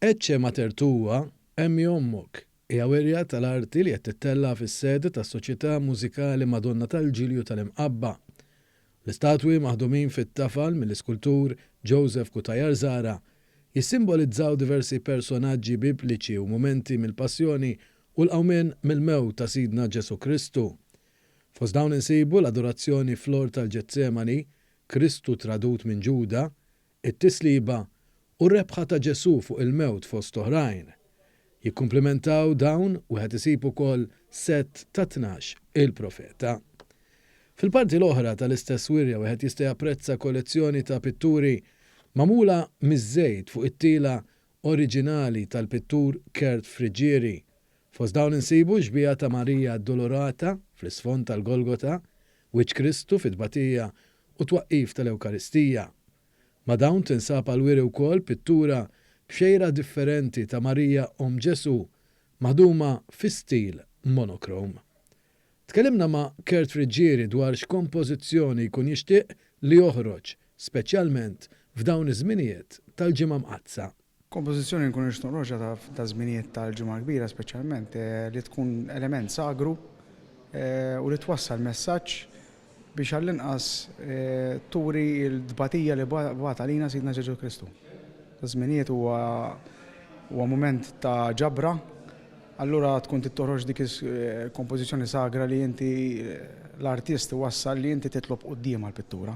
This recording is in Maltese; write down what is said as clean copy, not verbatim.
Eċċe mater tua, emmi ommok, hija werja tal-arti li qed tittella fis-sede tas-Soċjetà Mużikali Madonna tal-Ġilju tal-Imqabba. L-istatwi maħdumin fit-tafal mill-iskultur Joseph Kutajar Zara jissimbolizzaw diversi personaġġi bibliċi u momenti mill-passjoni u l-qawmien mill-mewt ta' Sidna Ġesu Kristu. Fost dawn insibu l-adorazzjoni fl-Ort tal-Ġetsemani, Kristu tradut minn Ġuda, it-tisliba u r-rebħa ta' Ġesu fuq il-mewt fost oħrajn. Jikkumplementaw dawn u wieħed isib ukoll set ta' 12 il-profeta. Fil-parti l-oħra tal-istess wirja wieħed jista' japprezza kollezzjoni ta' pitturi magħmula miż-żejt fuq it-tiela oriġinali tal-pittur Kurt Frigieri. Fost dawn insibu xbija ta' Marija Addolorata fl-isfond tal-Golgota, Wiċċ Kristu fit-tbatija u twaqqif tal-Ewkaristija. Ma' dawn tinsab għal-wiri wkoll pittura b'xejra differenti ta' Marija Ġesu maħduma fi stil monokrom. Tkellimna ma' Kurt Frigieri dwar x'kompożizzjoni jkun jixtieq li joħroġ, speċjalment f'dawn iż-żminijiet tal-ġimgħa mqazza. Kompożizzjoni nkun nixtieq ta' żminijiet tal-ġimgħa kbira speċjalment li tkun element sagru u li twassal messaġġ biex għall-inqas turi l-dbatija li bgħat għalina Sidna Ġesu Kristu. Ta' żminijiet huwa mument ta' ġabra, allura tkun tittoħroġ dik kompożizzjoni sagra li inti l-artist wassal li inti titlob quddiem għall-pittura.